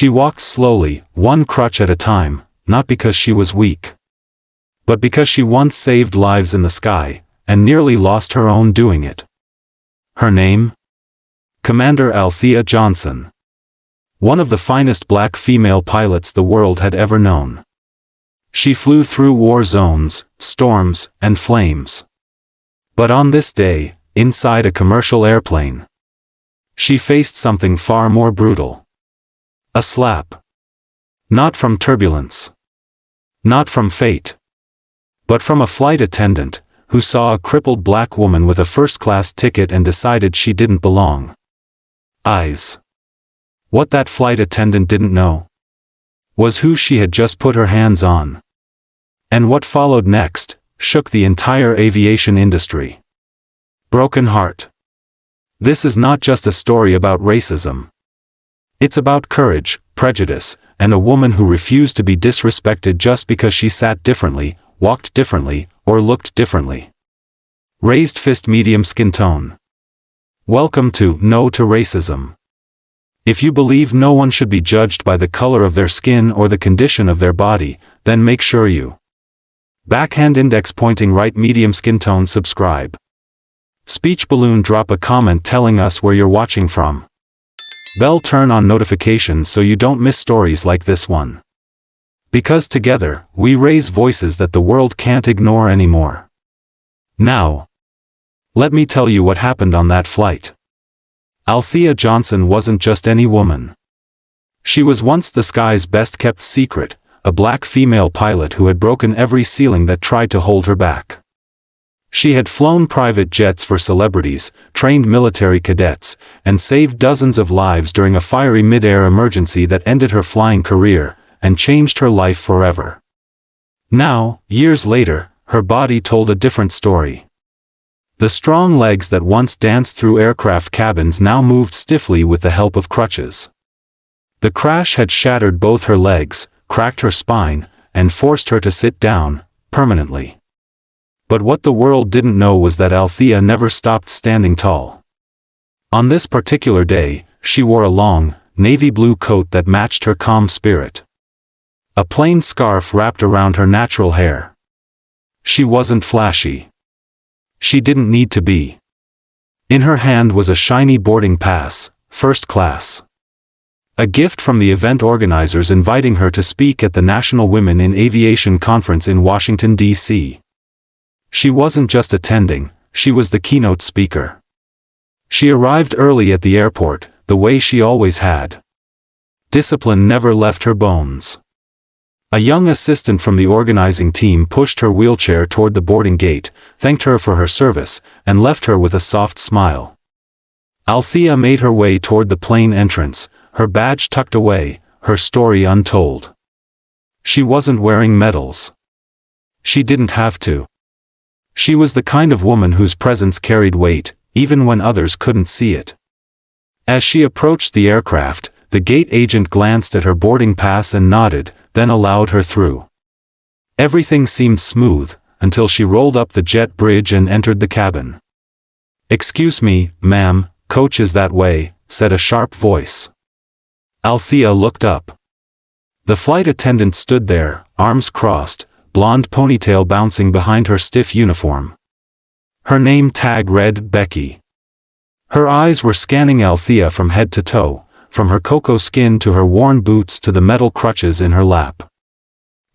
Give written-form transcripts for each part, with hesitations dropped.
She walked slowly, one crutch at a time, not because she was weak, but because she once saved lives in the sky, and nearly lost her own doing it. Her name? Commander Althea Johnson. One of the finest black female pilots the world had ever known. She flew through war zones, storms, and flames. But on this day, inside a commercial airplane, she faced something far more brutal. A slap. Not from turbulence. Not from fate. But from a flight attendant, who saw a crippled black woman with a first-class ticket and decided she didn't belong. Eyes. What that flight attendant didn't know was who she had just put her hands on. And what followed next shook the entire aviation industry. Broken heart. This is not just a story about racism. It's about courage, prejudice, and a woman who refused to be disrespected just because she sat differently, walked differently, or looked differently. Raised fist, medium skin tone. Welcome to No to Racism. If you believe no one should be judged by the color of their skin or the condition of their body, then make sure you backhand index pointing right, medium skin tone, subscribe. Speech balloon, drop a comment telling us where you're watching from. Bell, turn on notifications so you don't miss stories like this one. Because together, we raise voices that the world can't ignore anymore. Now, let me tell you what happened on that flight. Althea Johnson wasn't just any woman. She was once the sky's best-kept secret, a black female pilot who had broken every ceiling that tried to hold her back. She had flown private jets for celebrities, trained military cadets, and saved dozens of lives during a fiery mid-air emergency that ended her flying career and changed her life forever. Now, years later, her body told a different story. The strong legs that once danced through aircraft cabins now moved stiffly with the help of crutches. The crash had shattered both her legs, cracked her spine, and forced her to sit down, permanently. But what the world didn't know was that Althea never stopped standing tall. On this particular day, she wore a long, navy blue coat that matched her calm spirit. A plain scarf wrapped around her natural hair. She wasn't flashy. She didn't need to be. In her hand was a shiny boarding pass, first class. A gift from the event organizers inviting her to speak at the National Women in Aviation Conference in Washington, D.C. She wasn't just attending, she was the keynote speaker. She arrived early at the airport, the way she always had. Discipline never left her bones. A young assistant from the organizing team pushed her wheelchair toward the boarding gate, thanked her for her service, and left her with a soft smile. Althea made her way toward the plane entrance, her badge tucked away, her story untold. She wasn't wearing medals. She didn't have to. She was the kind of woman whose presence carried weight, even when others couldn't see it. As she approached the aircraft, the gate agent glanced at her boarding pass and nodded, then allowed her through. Everything seemed smooth, until she rolled up the jet bridge and entered the cabin. "Excuse me, ma'am, coach is that way," said a sharp voice. Althea looked up. The flight attendant stood there, arms crossed, blonde ponytail bouncing behind her stiff uniform. Her name tag read Becky. Her eyes were scanning Althea from head to toe, from her cocoa skin to her worn boots to the metal crutches in her lap.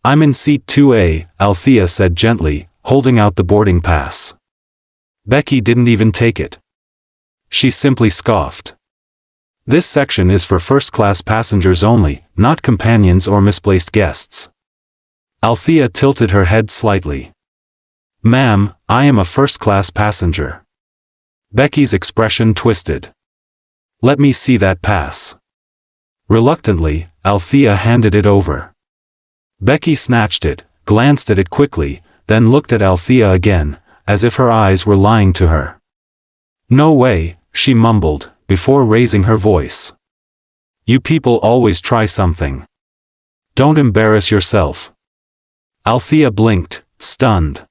"I'm in seat 2A, Althea said gently, holding out the boarding pass. Becky didn't even take it. She simply scoffed. "This section is for first-class passengers only, not companions or misplaced guests." Althea tilted her head slightly. "Ma'am, I am a first-class passenger." Becky's expression twisted. "Let me see that pass." Reluctantly, Althea handed it over. Becky snatched it, glanced at it quickly, then looked at Althea again, as if her eyes were lying to her. "No way," she mumbled, before raising her voice. "You people always try something. Don't embarrass yourself." Althea blinked, stunned.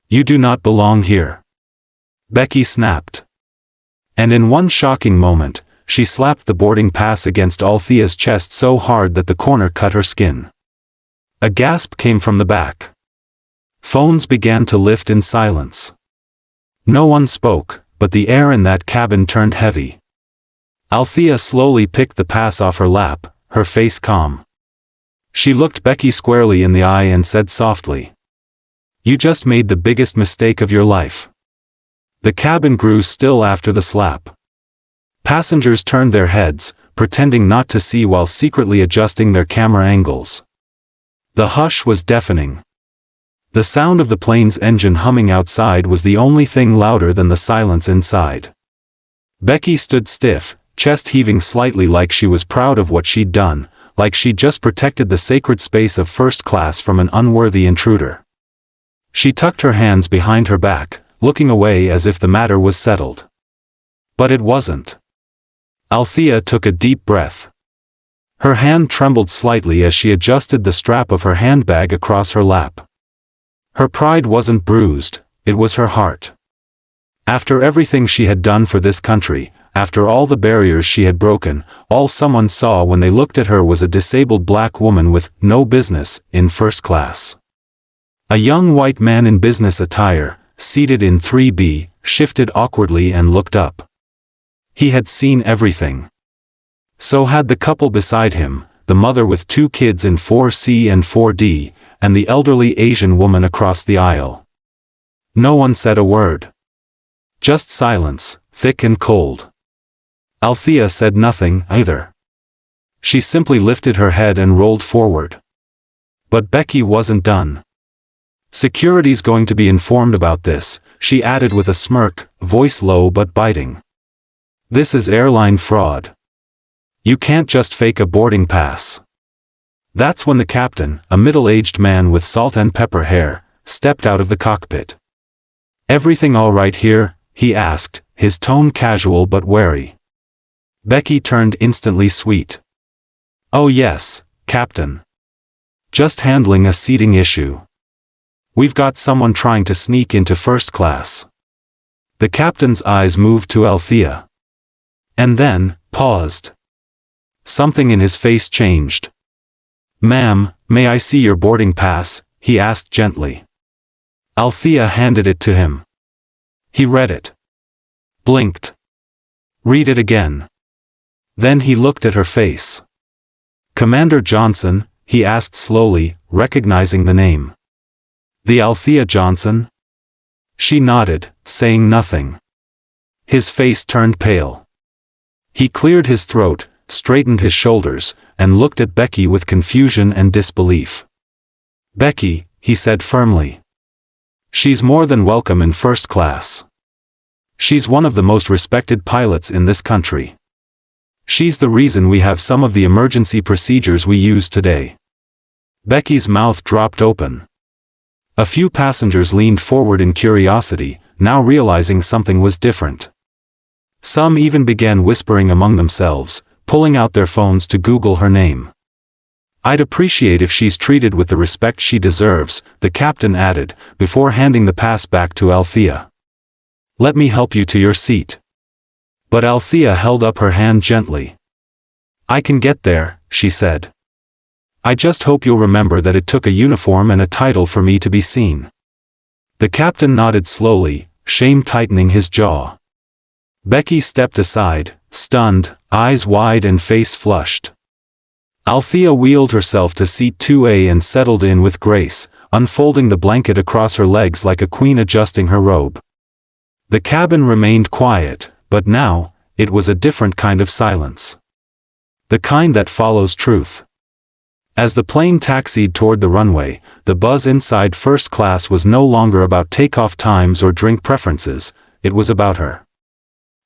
"You do not belong here," Becky snapped. And in one shocking moment, she slapped the boarding pass against Althea's chest so hard that the corner cut her skin. A gasp came from the back. Phones began to lift in silence. No one spoke, but the air in that cabin turned heavy. Althea slowly picked the pass off her lap, her face calm. She looked Becky squarely in the eye and said softly, "You just made the biggest mistake of your life." The cabin grew still after the slap. Passengers turned their heads, pretending not to see while secretly adjusting their camera angles. The hush was deafening. The sound of the plane's engine humming outside was the only thing louder than the silence inside. Becky stood stiff, chest heaving slightly like she was proud of what she'd done, like she'd just protected the sacred space of first class from an unworthy intruder. She tucked her hands behind her back, looking away as if the matter was settled. But it wasn't. Althea took a deep breath. Her hand trembled slightly as she adjusted the strap of her handbag across her lap. Her pride wasn't bruised, it was her heart. After everything she had done for this country, after all the barriers she had broken, all someone saw when they looked at her was a disabled black woman with no business in first class. A young white man in business attire, seated in 3B, shifted awkwardly and looked up. He had seen everything. So had the couple beside him, the mother with 2 kids in 4C and 4D, and the elderly Asian woman across the aisle. No one said a word. Just silence, thick and cold. Althea said nothing, either. She simply lifted her head and rolled forward. But Becky wasn't done. "Security's going to be informed about this," she added with a smirk, voice low but biting. "This is airline fraud. You can't just fake a boarding pass." That's when the captain, a middle-aged man with salt and pepper hair, stepped out of the cockpit. "Everything all right here?" he asked, his tone casual but wary. Becky turned instantly sweet. "Oh yes, Captain. Just handling a seating issue. We've got someone trying to sneak into first class." The captain's eyes moved to Althea. And then, paused. Something in his face changed. "Ma'am, may I see your boarding pass?" he asked gently. Althea handed it to him. He read it. Blinked. "Read it again." Then he looked at her face. "Commander Johnson?" he asked slowly, recognizing the name. "The Althea Johnson?" She nodded, saying nothing. His face turned pale. He cleared his throat, straightened his shoulders, and looked at Becky with confusion and disbelief. "Becky," he said firmly. "She's more than welcome in first class. She's one of the most respected pilots in this country. She's the reason we have some of the emergency procedures we use today." Becky's mouth dropped open. A few passengers leaned forward in curiosity, now realizing something was different. Some even began whispering among themselves, pulling out their phones to Google her name. "I'd appreciate if she's treated with the respect she deserves," the captain added, before handing the pass back to Althea. "Let me help you to your seat." But Althea held up her hand gently. "I can get there," she said. "I just hope you'll remember that it took a uniform and a title for me to be seen." The captain nodded slowly, shame tightening his jaw. Becky stepped aside, stunned, eyes wide and face flushed. Althea wheeled herself to seat 2A and settled in with grace, unfolding the blanket across her legs like a queen adjusting her robe. The cabin remained quiet, but now, it was a different kind of silence. The kind that follows truth. As the plane taxied toward the runway, the buzz inside first class was no longer about takeoff times or drink preferences, it was about her.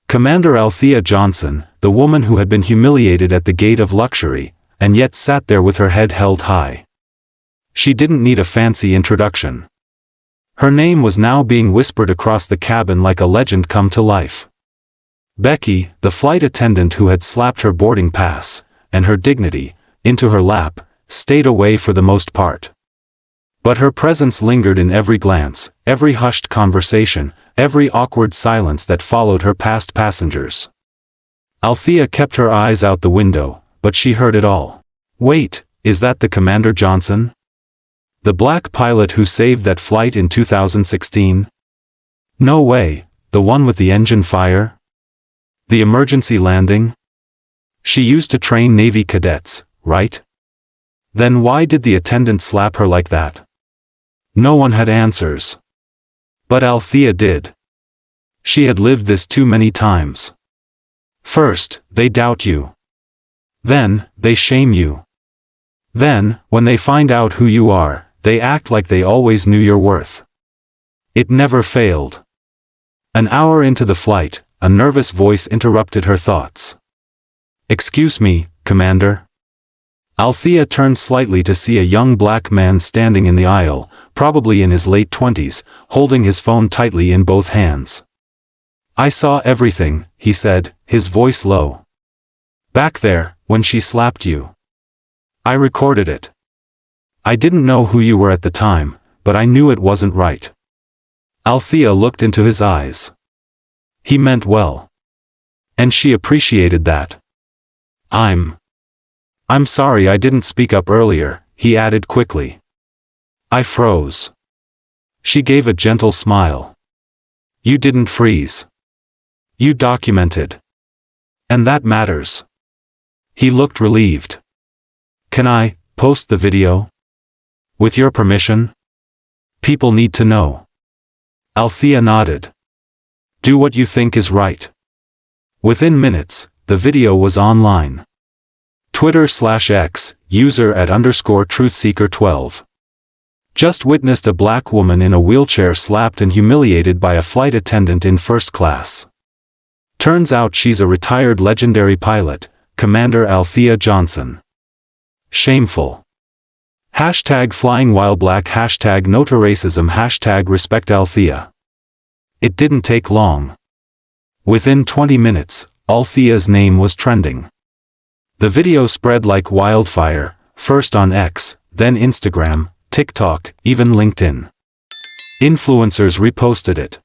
Commander Althea Johnson, the woman who had been humiliated at the gate of luxury, and yet sat there with her head held high. She didn't need a fancy introduction. Her name was now being whispered across the cabin like a legend come to life. Becky, the flight attendant who had slapped her boarding pass, and her dignity, into her lap, stayed away for the most part. But her presence lingered in every glance, every hushed conversation, every awkward silence that followed her past passengers. Althea kept her eyes out the window, but she heard it all. Wait, is that the Commander Johnson? The black pilot who saved that flight in 2016? No way, the one with the engine fire? The emergency landing? She used to train Navy cadets, right? Then why did the attendant slap her like that? No one had answers. But Althea did. She had lived this too many times. First, they doubt you. Then, they shame you. Then, when they find out who you are, they act like they always knew your worth. It never failed. An hour into the flight, a nervous voice interrupted her thoughts. Excuse me, Commander. Althea turned slightly to see a young black man standing in the aisle, probably in his late 20s, holding his phone tightly in both hands. I saw everything, he said, his voice low. Back there, when she slapped you. I recorded it. I didn't know who you were at the time, but I knew it wasn't right. Althea looked into his eyes. He meant well. And she appreciated that. I'm sorry I didn't speak up earlier, he added quickly. I froze. She gave a gentle smile. You didn't freeze. You documented. And that matters. He looked relieved. Can I post the video? With your permission? People need to know. Althea nodded. Do what you think is right. Within minutes, the video was online. Twitter/X, user @_truthseeker12. Just witnessed a black woman in a wheelchair slapped and humiliated by a flight attendant in first class. Turns out she's a retired legendary pilot, Commander Althea Johnson. Shameful. #FlyingWhileBlack #No to Racism #Respect Althea. It didn't take long. Within 20 minutes, Althea's name was trending. The video spread like wildfire, first on X, then Instagram, TikTok, even LinkedIn. Influencers reposted it.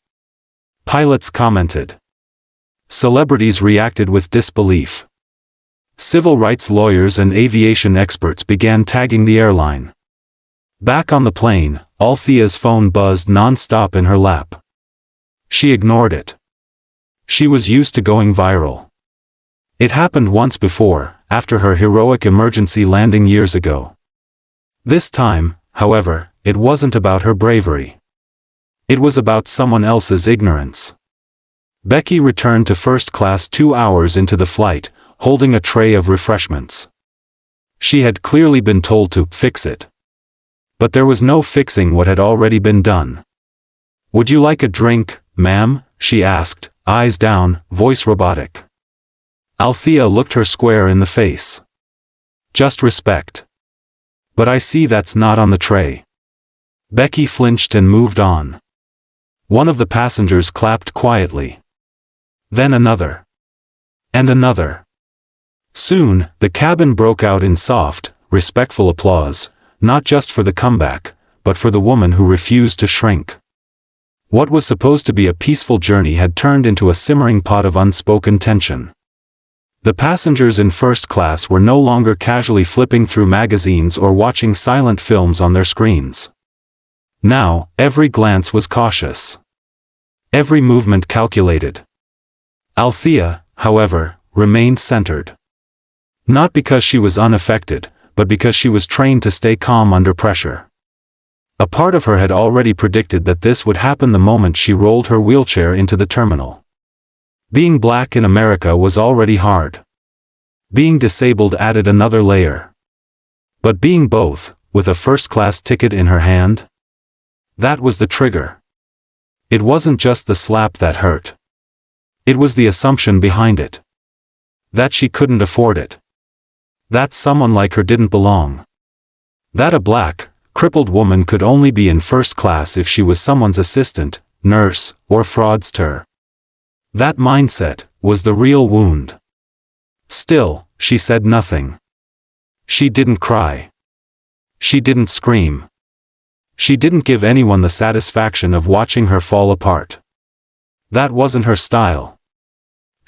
Pilots commented. Celebrities reacted with disbelief. Civil rights lawyers and aviation experts began tagging the airline. Back on the plane, Althea's phone buzzed non-stop in her lap. She ignored it. She was used to going viral. It happened once before, after her heroic emergency landing years ago. This time, however, it wasn't about her bravery. It was about someone else's ignorance. Becky returned to first class 2 hours into the flight, holding a tray of refreshments. She had clearly been told to fix it. But there was no fixing what had already been done. Would you like a drink, ma'am? She asked, eyes down, voice robotic. Althea looked her square in the face. Just respect. But I see that's not on the tray. Becky flinched and moved on. One of the passengers clapped quietly. Then another. And another. Soon, the cabin broke out in soft, respectful applause, not just for the comeback, but for the woman who refused to shrink. What was supposed to be a peaceful journey had turned into a simmering pot of unspoken tension. The passengers in first class were no longer casually flipping through magazines or watching silent films on their screens. Now, every glance was cautious. Every movement calculated. Althea, however, remained centered. Not because she was unaffected, but because she was trained to stay calm under pressure. A part of her had already predicted that this would happen the moment she rolled her wheelchair into the terminal. Being black in America was already hard. Being disabled added another layer. But being both, with a first-class ticket in her hand? That was the trigger. It wasn't just the slap that hurt. It was the assumption behind it. That she couldn't afford it. That someone like her didn't belong. That a black, crippled woman could only be in first class if she was someone's assistant, nurse, or fraudster. That mindset was the real wound. Still, she said nothing. She didn't cry. She didn't scream. She didn't give anyone the satisfaction of watching her fall apart. That wasn't her style.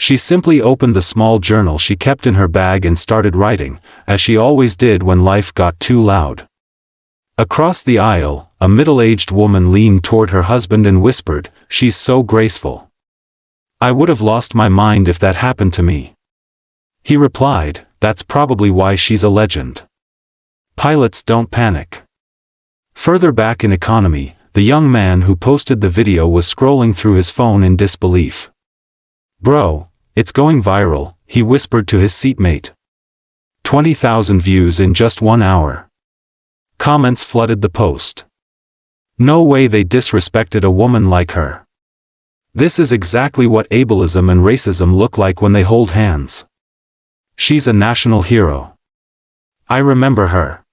She simply opened the small journal she kept in her bag and started writing, as she always did when life got too loud. Across the aisle, a middle-aged woman leaned toward her husband and whispered, "She's so graceful. I would have lost my mind if that happened to me." He replied, "That's probably why she's a legend. Pilots don't panic." Further back in economy, the young man who posted the video was scrolling through his phone in disbelief. "Bro, it's going viral," he whispered to his seatmate. 20,000 views in just 1 hour. Comments flooded the post. No way they disrespected a woman like her. This is exactly what ableism and racism look like when they hold hands. She's a national hero. I remember her.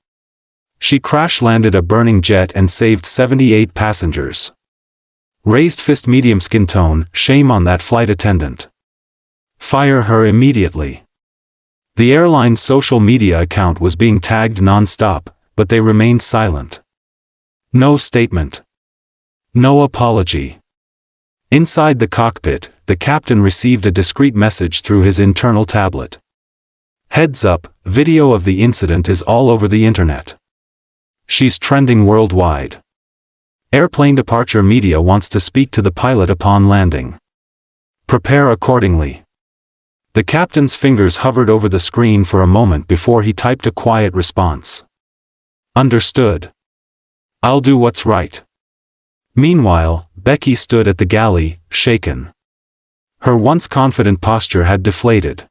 She crash-landed a burning jet and saved 78 passengers. Raised fist medium skin tone, shame on that flight attendant. Fire her immediately. The airline's social media account was being tagged non-stop, but they remained silent. No statement. No apology. Inside the cockpit, the captain received a discreet message through his internal tablet. "Heads up, video of the incident is all over the internet. She's trending worldwide. Airplane departure media wants to speak to the pilot upon landing. Prepare accordingly." The captain's fingers hovered over the screen for a moment before he typed a quiet response. "Understood. I'll do what's right." Meanwhile, Becky stood at the galley, shaken. Her once confident posture had deflated.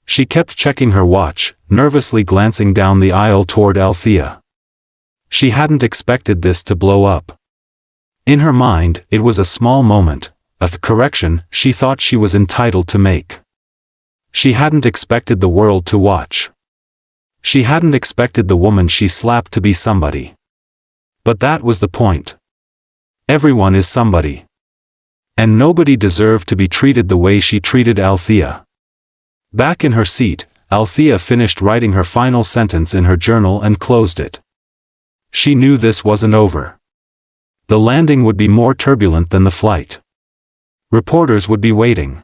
She kept checking her watch, nervously glancing down the aisle toward Althea. She hadn't expected this to blow up. In her mind, it was a small moment, a correction she thought she was entitled to make. She hadn't expected the world to watch. She hadn't expected the woman she slapped to be somebody. But that was the point. Everyone is somebody. And nobody deserved to be treated the way she treated Althea. Back in her seat, Althea finished writing her final sentence in her journal and closed it. She knew this wasn't over. The landing would be more turbulent than the flight. Reporters would be waiting.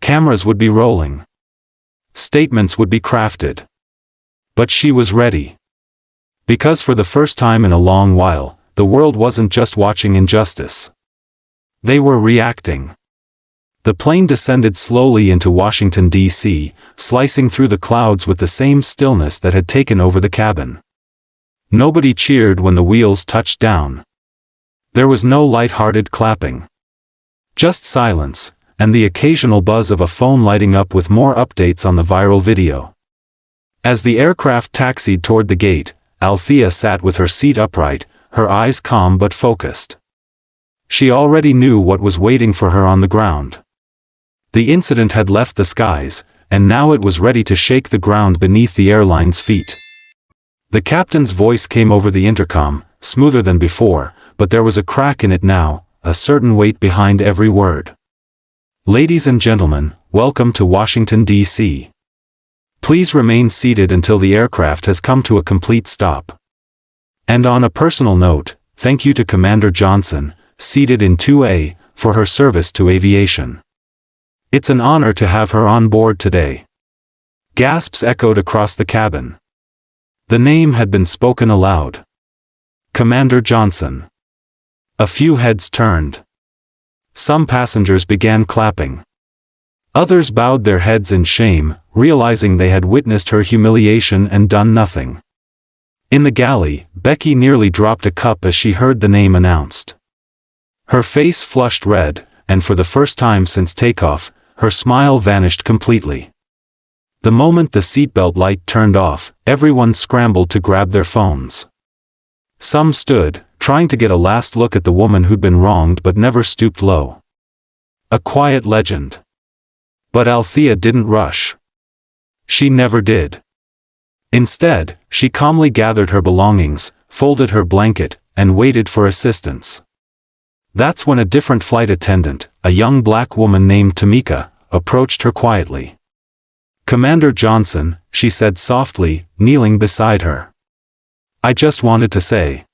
Cameras would be rolling. Statements would be crafted. But she was ready. Because for the first time in a long while, the world wasn't just watching injustice. They were reacting. The plane descended slowly into Washington, D.C., slicing through the clouds with the same stillness that had taken over the cabin. Nobody cheered when the wheels touched down. There was no light-hearted clapping. Just silence, and the occasional buzz of a phone lighting up with more updates on the viral video. As the aircraft taxied toward the gate, Althea sat with her seat upright, her eyes calm but focused. She already knew what was waiting for her on the ground. The incident had left the skies, and now it was ready to shake the ground beneath the airline's feet. The captain's voice came over the intercom, smoother than before, but there was a crack in it now, a certain weight behind every word. "Ladies and gentlemen, welcome to Washington, D.C. Please remain seated until the aircraft has come to a complete stop. And on a personal note, thank you to Commander Johnson, seated in 2A, for her service to aviation. It's an honor to have her on board today." Gasps echoed across the cabin. The name had been spoken aloud. Commander Johnson. A few heads turned. Some passengers began clapping. Others bowed their heads in shame, realizing they had witnessed her humiliation and done nothing. In the galley, Becky nearly dropped a cup as she heard the name announced. Her face flushed red, and for the first time since takeoff, her smile vanished completely. The moment the seatbelt light turned off, everyone scrambled to grab their phones. Some stood, trying to get a last look at the woman who'd been wronged but never stooped low. A quiet legend. But Althea didn't rush. She never did. Instead, she calmly gathered her belongings, folded her blanket, and waited for assistance. That's when a different flight attendant, a young black woman named Tamika, approached her quietly. "Commander Johnson," she said softly, kneeling beside her. "I just wanted to say,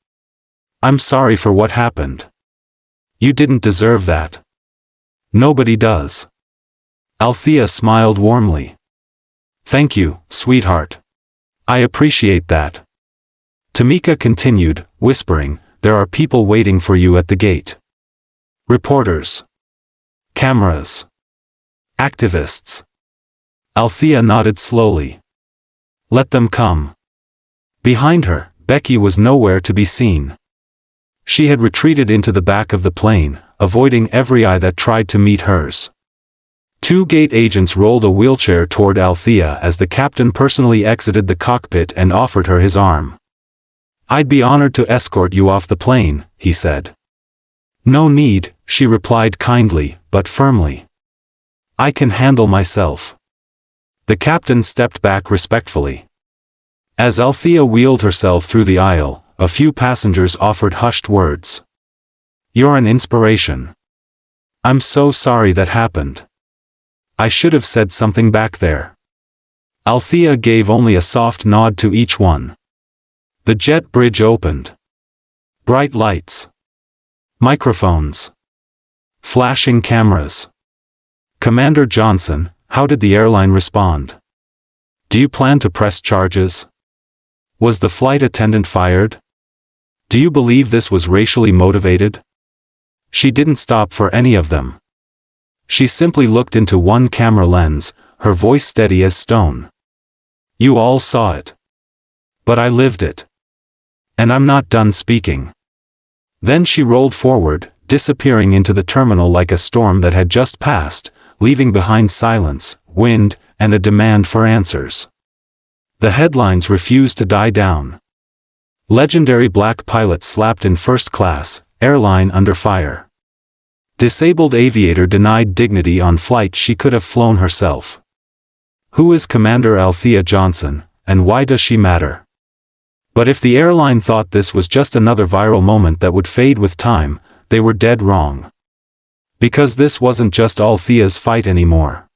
I'm sorry for what happened. You didn't deserve that. Nobody does." Althea smiled warmly. "Thank you, sweetheart. I appreciate that." Tamika continued, whispering, "There are people waiting for you at the gate. Reporters. Cameras. Activists." Althea nodded slowly. "Let them come." Behind her, Becky was nowhere to be seen. She had retreated into the back of the plane, avoiding every eye that tried to meet hers. Two gate agents rolled a wheelchair toward Althea as the captain personally exited the cockpit and offered her his arm. "I'd be honored to escort you off the plane," he said. "No need," she replied kindly, but firmly. "I can handle myself." The captain stepped back respectfully. As Althea wheeled herself through the aisle, a few passengers offered hushed words. "You're an inspiration. I'm so sorry that happened. I should have said something back there." Althea gave only a soft nod to each one. The jet bridge opened. Bright lights. Microphones. Flashing cameras. "Commander Johnson, how did the airline respond? Do you plan to press charges? Was the flight attendant fired? Do you believe this was racially motivated?" She didn't stop for any of them. She simply looked into one camera lens, her voice steady as stone. "You all saw it. But I lived it. And I'm not done speaking." Then she rolled forward, disappearing into the terminal like a storm that had just passed, leaving behind silence, wind, and a demand for answers. The headlines refused to die down. Legendary black pilot slapped in first class, airline under fire. Disabled aviator denied dignity on flight she could have flown herself. Who is Commander Althea Johnson, and why does she matter? But if the airline thought this was just another viral moment that would fade with time, they were dead wrong. Because this wasn't just Althea's fight anymore.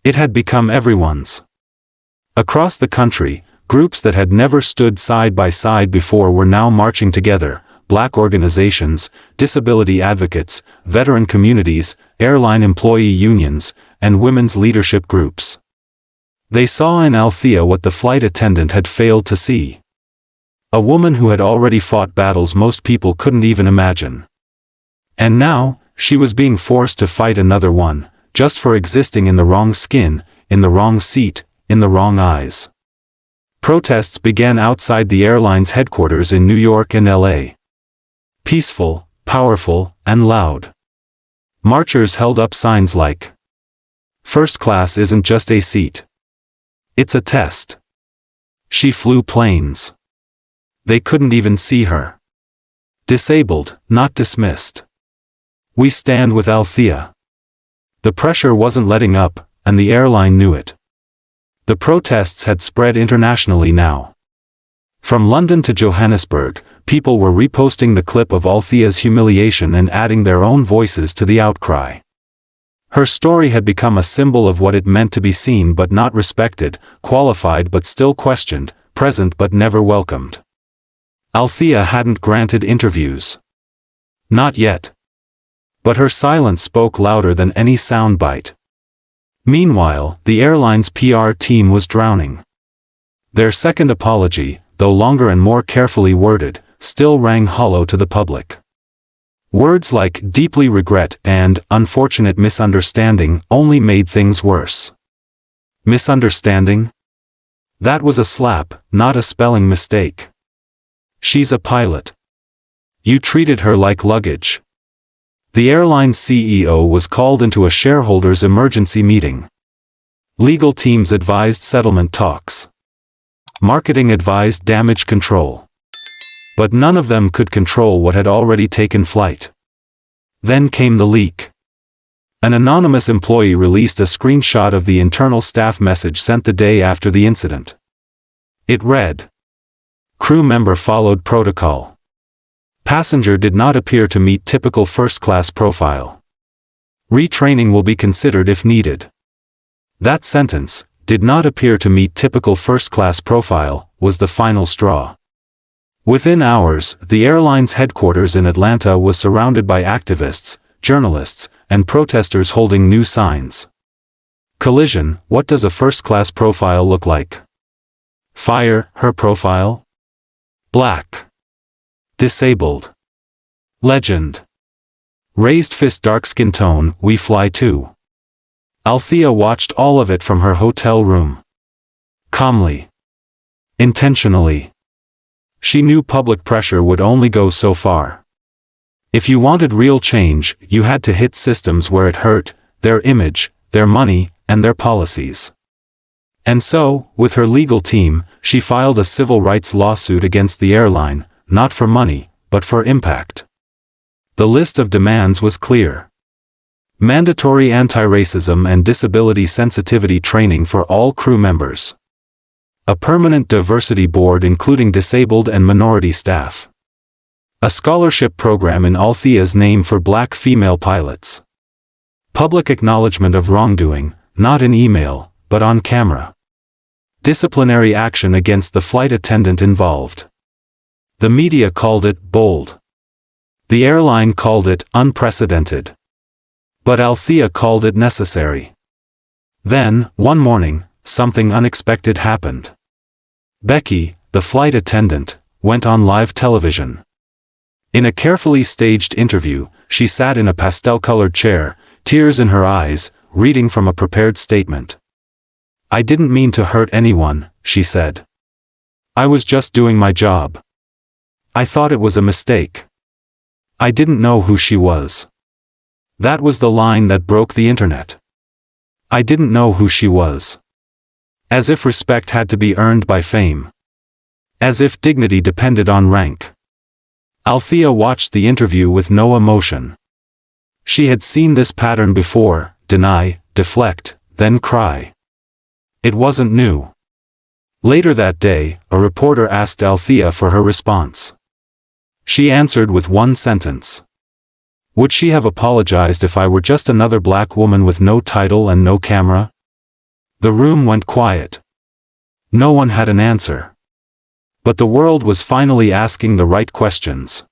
It had become everyone's. Across the country, groups that had never stood side by side before were now marching together: black organizations, disability advocates, veteran communities, airline employee unions, and women's leadership groups. They saw in Althea what the flight attendant had failed to see. A woman who had already fought battles most people couldn't even imagine. And now, she was being forced to fight another one, just for existing in the wrong skin, in the wrong seat, in the wrong eyes. Protests began outside the airline's headquarters in New York and LA. Peaceful, powerful, and loud. Marchers held up signs like, "First class isn't just a seat. It's a test." She flew planes. They couldn't even see her. Disabled, not dismissed. "We stand with Althea." The pressure wasn't letting up, and the airline knew it. The protests had spread internationally now. From London to Johannesburg, people were reposting the clip of Althea's humiliation and adding their own voices to the outcry. Her story had become a symbol of what it meant to be seen but not respected, qualified but still questioned, present but never welcomed. Althea hadn't granted interviews. Not yet. But her silence spoke louder than any soundbite. Meanwhile, the airline's PR team was drowning. Their second apology, though longer and more carefully worded, still rang hollow to the public. Words like "deeply regret" and "unfortunate misunderstanding" only made things worse. Misunderstanding? That was a slap, not a spelling mistake. She's a pilot. You treated her like luggage. The airline CEO was called into a shareholders' emergency meeting. Legal teams advised settlement talks. Marketing advised damage control. But none of them could control what had already taken flight. Then came the leak. An anonymous employee released a screenshot of the internal staff message sent the day after the incident. It read, "Crew member followed protocol. Passenger did not appear to meet typical first-class profile. Retraining will be considered if needed." That sentence, "did not appear to meet typical first-class profile," was the final straw. Within hours, the airline's headquarters in Atlanta was surrounded by activists, journalists, and protesters holding new signs. Collision, what does a first-class profile look like? Fire, her profile? Black. Disabled. Legend. Raised fist dark skin tone, we fly too. Althea watched all of it from her hotel room. Calmly. Intentionally. She knew public pressure would only go so far. If you wanted real change, you had to hit systems where it hurt, their image, their money, and their policies. And so, with her legal team, she filed a civil rights lawsuit against the airline, not for money, but for impact. The list of demands was clear. Mandatory anti-racism and disability sensitivity training for all crew members. A permanent diversity board including disabled and minority staff. A scholarship program in Althea's name for black female pilots. Public acknowledgement of wrongdoing, not in email, but on camera. Disciplinary action against the flight attendant involved. The media called it bold. The airline called it unprecedented. But Althea called it necessary. Then, one morning, something unexpected happened. Becky, the flight attendant, went on live television. In a carefully staged interview, she sat in a pastel-colored chair, tears in her eyes, reading from a prepared statement. "I didn't mean to hurt anyone," she said. "I was just doing my job. I thought it was a mistake. I didn't know who she was." That was the line that broke the internet. I didn't know who she was. As if respect had to be earned by fame. As if dignity depended on rank. Althea watched the interview with no emotion. She had seen this pattern before: deny, deflect, then cry. It wasn't new. Later that day, a reporter asked Althea for her response. She answered with one sentence. Would she have apologized if I were just another black woman with no title and no camera? The room went quiet. No one had an answer. But the world was finally asking the right questions.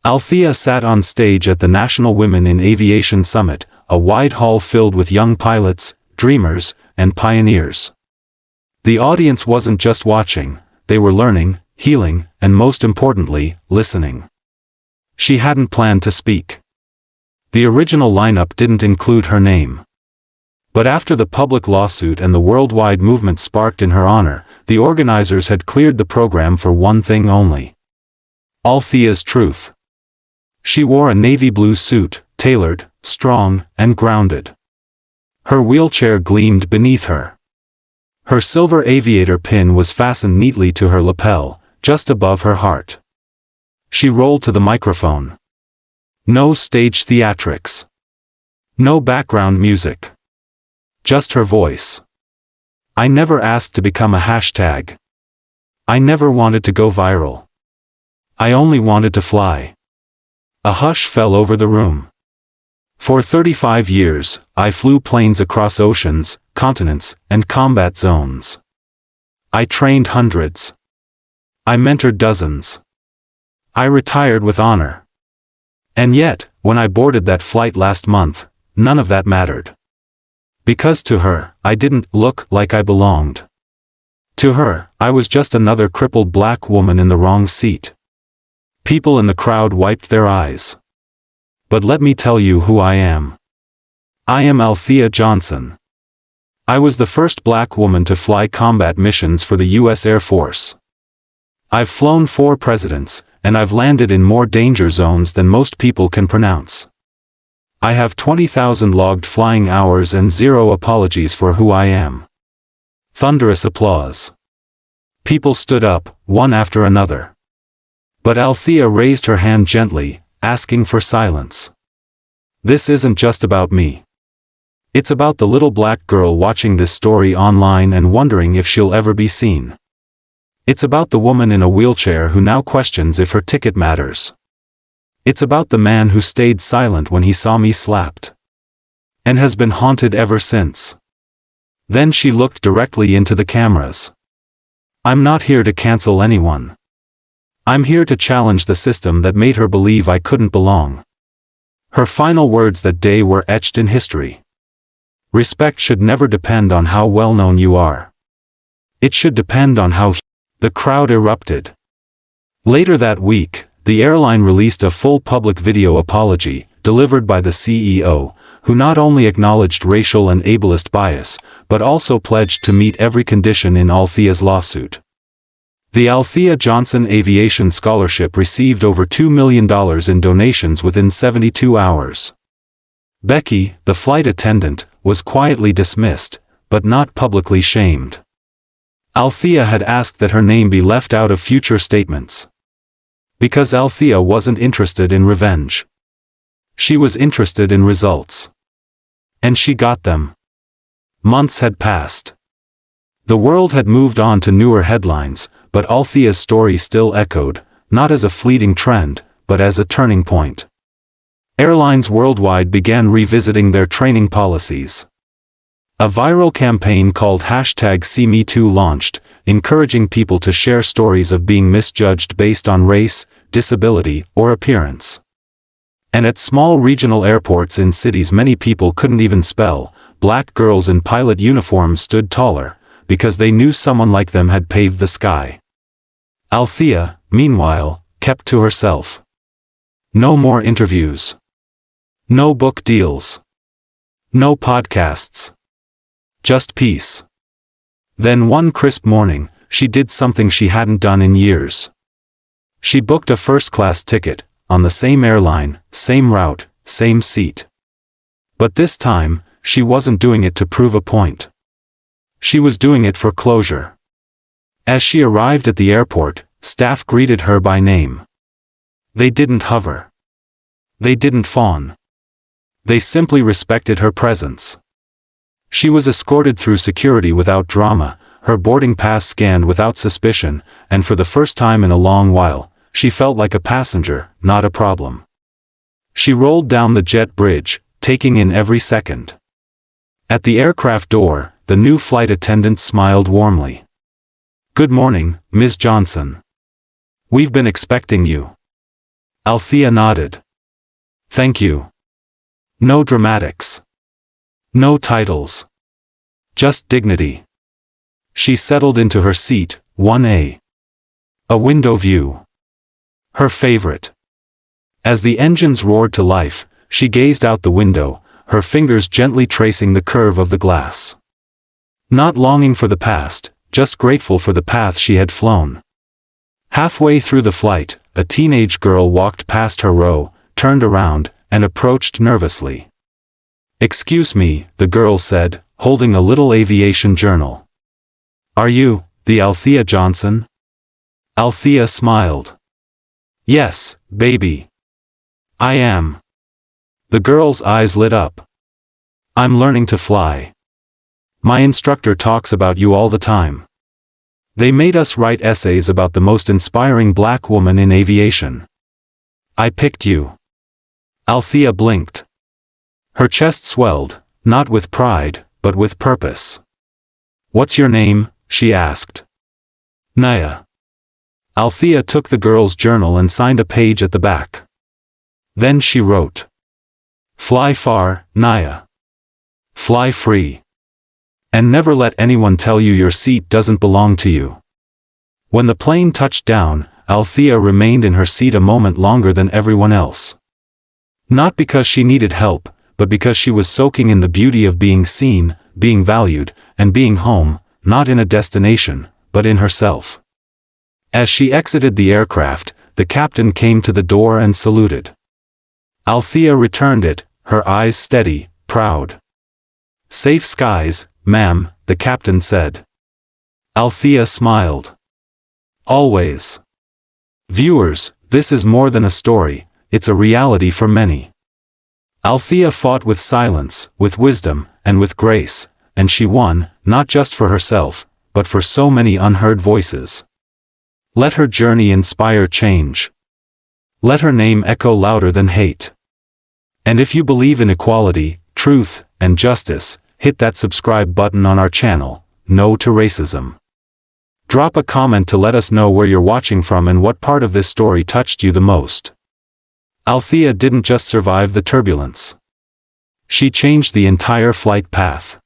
Althea sat on stage at the National Women in Aviation Summit, a wide hall filled with young pilots, dreamers, and pioneers. The audience wasn't just watching, they were learning, healing, and most importantly, listening. She hadn't planned to speak. The original lineup didn't include her name. But after the public lawsuit and the worldwide movement sparked in her honor, the organizers had cleared the program for one thing only. Althea's truth. She wore a navy blue suit, tailored, strong, and grounded. Her wheelchair gleamed beneath her. Her silver aviator pin was fastened neatly to her lapel, just above her heart. She rolled to the microphone. No stage theatrics. No background music. Just her voice. I never asked to become a hashtag. I never wanted to go viral. I only wanted to fly. A hush fell over the room. For 35 years, I flew planes across oceans, continents, and combat zones. I trained hundreds. I mentored dozens. I retired with honor. And yet, when I boarded that flight last month, none of that mattered. Because to her, I didn't look like I belonged. To her, I was just another crippled black woman in the wrong seat. People in the crowd wiped their eyes. But let me tell you who I am. I am Althea Johnson. I was the first black woman to fly combat missions for the U.S. Air Force. I've flown 4 presidents, and I've landed in more danger zones than most people can pronounce. I have 20,000 logged flying hours and 0 apologies for who I am. Thunderous applause. People stood up, one after another. But Althea raised her hand gently, asking for silence. This isn't just about me. It's about the little black girl watching this story online and wondering if she'll ever be seen. It's about the woman in a wheelchair who now questions if her ticket matters. It's about the man who stayed silent when he saw me slapped. And has been haunted ever since. Then she looked directly into the cameras. I'm not here to cancel anyone. I'm here to challenge the system that made her believe I couldn't belong. Her final words that day were etched in history. Respect should never depend on how well known you are. It should depend on how the crowd erupted. Later that week, the airline released a full public video apology, delivered by the CEO, who not only acknowledged racial and ableist bias, but also pledged to meet every condition in Althea's lawsuit. The Althea Johnson Aviation Scholarship received over $2 million in donations within 72 hours. Becky, the flight attendant, was quietly dismissed, but not publicly shamed. Althea had asked that her name be left out of future statements. Because Althea wasn't interested in revenge. She was interested in results. And she got them. Months had passed. The world had moved on to newer headlines, but Althea's story still echoed, not as a fleeting trend, but as a turning point. Airlines worldwide began revisiting their training policies. A viral campaign called #SeeMeToo launched, encouraging people to share stories of being misjudged based on race, disability, or appearance. And at small regional airports in cities many people couldn't even spell, black girls in pilot uniforms stood taller, because they knew someone like them had paved the sky. Althea, meanwhile, kept to herself. No more interviews. No book deals. No podcasts. Just peace. Then one crisp morning, she did something she hadn't done in years. She booked a first-class ticket, on the same airline, same route, same seat. But this time, she wasn't doing it to prove a point. She was doing it for closure. As she arrived at the airport, staff greeted her by name. They didn't hover. They didn't fawn. They simply respected her presence. She was escorted through security without drama, her boarding pass scanned without suspicion, and for the first time in a long while, she felt like a passenger, not a problem. She rolled down the jet bridge, taking in every second. At the aircraft door, the new flight attendant smiled warmly. "Good morning, Ms. Johnson. We've been expecting you." Althea nodded. "Thank you." No dramatics. No titles. Just dignity. She settled into her seat, 1A. A window view. Her favorite. As the engines roared to life, she gazed out the window, her fingers gently tracing the curve of the glass. Not longing for the past, just grateful for the path she had flown. Halfway through the flight, a teenage girl walked past her row, turned around, and approached nervously. "Excuse me," the girl said, holding a little aviation journal. "Are you, the Althea Johnson?" Althea smiled. "Yes, baby. I am." The girl's eyes lit up. "I'm learning to fly. My instructor talks about you all the time. They made us write essays about the most inspiring black woman in aviation. I picked you." Althea blinked. Her chest swelled, not with pride, but with purpose. "What's your name?" she asked. "Naya." Althea took the girl's journal and signed a page at the back. Then she wrote, "Fly far, Naya. Fly free. And never let anyone tell you your seat doesn't belong to you." When the plane touched down, Althea remained in her seat a moment longer than everyone else. Not because she needed help, but because she was soaking in the beauty of being seen, being valued, and being home, not in a destination, but in herself. As she exited the aircraft, the captain came to the door and saluted. Althea returned it, her eyes steady, proud. "Safe skies, ma'am," the captain said. Althea smiled. "Always." Viewers, this is more than a story, it's a reality for many. Althea fought with silence, with wisdom, and with grace, and she won, not just for herself, but for so many unheard voices. Let her journey inspire change. Let her name echo louder than hate. And if you believe in equality, truth, and justice, hit that subscribe button on our channel, No to Racism. Drop a comment to let us know where you're watching from and what part of this story touched you the most. Althea didn't just survive the turbulence. She changed the entire flight path.